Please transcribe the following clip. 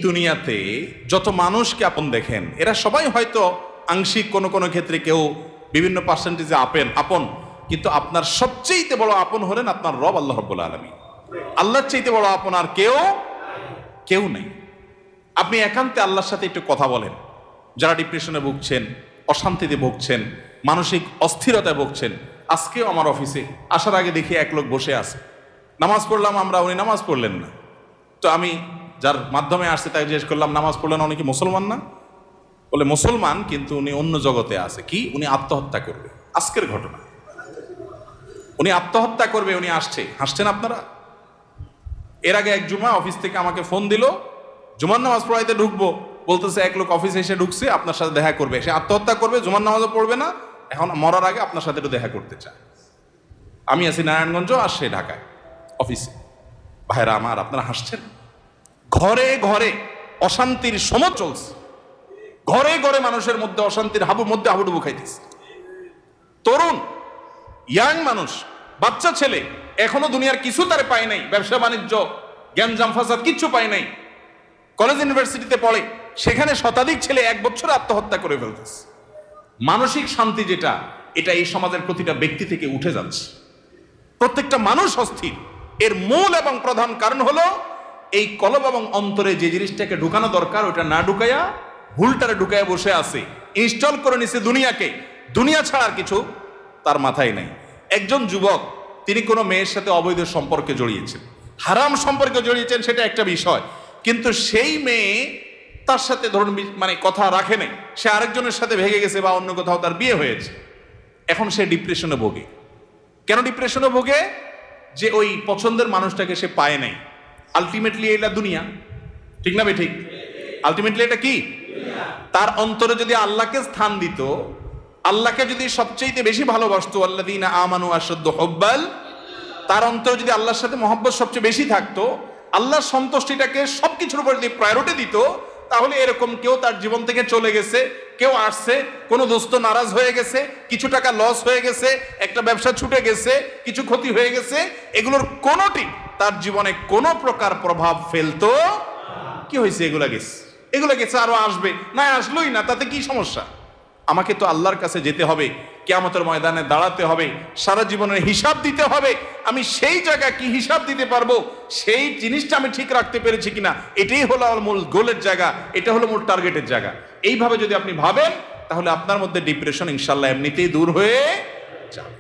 দুনিয়াতে যত মানুষকে আপন দেখেন এরা সবাই হয়তো আংশিক কোনো কোনো ক্ষেত্রে কেউ বিভিন্ন পার্সেন্টেজে আপন, কিন্তু আপনার সবচেয়ে বড় আপন হলেন আপনার রব আল্লাহ রাব্বুল আলামিন। আল্লাহর চাইতে বড় আপন আর কেউ নেই। আপনি একান্তে আল্লাহর সাথে একটু কথা বলেন। যারা ডিপ্রেশনে ভুগছেন, অশান্তিতে ভুগছেন, মানসিক অস্থিরতায় ভুগছেন, আজকেও আমার অফিসে আসার আগে দেখি এক লোক বসে আছে, নামাজ পড়লাম আমরা, উনি নামাজ পড়লেন না। তো আমি যার মাধ্যমে আসছে তাকে জিজ্ঞেস করলাম, নামাজ পড়লেন, উনি কি মুসলমান না? বলে মুসলমান, কিন্তু উনি অন্য জগতে আছে। কি? উনি আত্মহত্যা করবে। আজকের ঘটনা, উনি আত্মহত্যা করবে, উনি আসছে। হাসছেন আপনারা? এর আগে এক জুমা অফিস থেকে আমাকে ফোন দিল, জুমার নামাজ পড়াইতে ঢুকবো, বলতেছে এক লোক অফিসে এসে ঢুকছে, আপনার সাথে দেখা করবে, সে আত্মহত্যা করবে, জুমার নামাজও পড়বে না, এখন মরার আগে আপনার সাথে একটু দেখা করতে চায়। আমি আছি নারায়ণগঞ্জ, আর সে ঢাকায় অফিসে। ভাইরা আমার, আপনারা হাসছেন? ঘরে ঘরে অশান্তির সময় চলছে, ঘরে ঘরে মানুষের মধ্যে অশান্তির হাবুডুবু খাইতেছে। তরুণ ইয়াং মানুষ, বাচ্চা ছেলে এখনো দুনিয়ার কিছু তারে পায় নাই, ব্যবসা বাণিজ্য জ্ঞানজাম ফাসাদ কিচ্ছু পায় নাই, কলেজ ইউনিভার্সিটিতে পড়ে, সেখানে শতাধিক ছেলে এক বছরে আত্মহত্যা করে ফেলতেছে। মানসিক শান্তি যেটা, এটা এই সমাজের প্রতিটা ব্যক্তি থেকে উঠে যাচ্ছে। প্রত্যেকটা মানুষ অস্থির। এর মূল এবং প্রধান কারণ হলো এই কলব এবং অন্তরে যে জিনিসটাকে ঢুকানো দরকার ওটা না ঢুকাইয়া ভুলটারে ঢুকাইয়া বসে আছে, ইনস্টল করে নিছে দুনিয়াকে। দুনিয়া ছাড়ার কিছু তার মাথায় নাই। একজন যুবক, তিনি কোনো মেয়ের সাথে অবৈধ সম্পর্কে জড়িয়েছেন, হারাম সম্পর্কে জড়িয়েছেন, সেটা একটা বিষয়, কিন্তু সেই মেয়ে তার সাথে ধরুন মানে কথা রাখে নাই, সে আরেকজনের সাথে ভেগে গেছে বা অন্য কোথাও তার বিয়ে হয়েছে। এখন সে ডিপ্রেশনে ভোগে। কেন ডিপ্রেশনে ভোগে? যে ওই পছন্দের মানুষটাকে সে পায় নাই। আলটিমেটলি এটা দুনিয়া, ঠিক না? ঠিক। আলটিমেটলি এটা কি? তার অন্তরে যদি আল্লাহকে স্থান দিত, আল্লাহকে যদি সবচেয়ে বেশি ভালোবাসতো, আল্লাযীনা আমানু আশাদ্দু হুব্বাল, তার অন্তরে যদি আল্লাহর সাথে মহব্বত সবচেয়ে বেশি থাকতো, আল্লাহর সন্তুষ্টিটাকে সবকিছুর উপর যদি প্রায়োরিটি দিত, তাহলে এরকম কেউ তার জীবন থেকে চলে গেছে, কেউ আসছে, কোনো দোস্ত নারাজ হয়ে গেছে, কিছু টাকা লস হয়ে গেছে, একটা ব্যবসা ছুটে গেছে, কিছু ক্ষতি হয়ে গেছে, এগুলোর কোনোটি তার জীবনে কোনো প্রকার প্রভাব ফেলতো? কি হয়েছে? এগুলো গেছে, আরো আসবে, না আসলোই না, তাতে কি সমস্যা? আমাকে তো আল্লাহর কাছে যেতে হবে, কিয়ামতের ময়দানে দাঁড়াতে হবে, সারা জীবনের হিসাব দিতে হবে। আমি সেই জায়গা কি হিসাব দিতে পারবো, সেই জিনিসটা আমি ঠিক রাখতে পেরেছি কিনা, এটাই হলো আমার মূল গোলের জায়গা, এটা হলো মূল টার্গেটের জায়গা। এইভাবে যদি আপনি ভাবেন, তাহলে আপনার মধ্যে ডিপ্রেশন ইনশাল্লাহ এমনিতেই দূর হয়ে যাবে।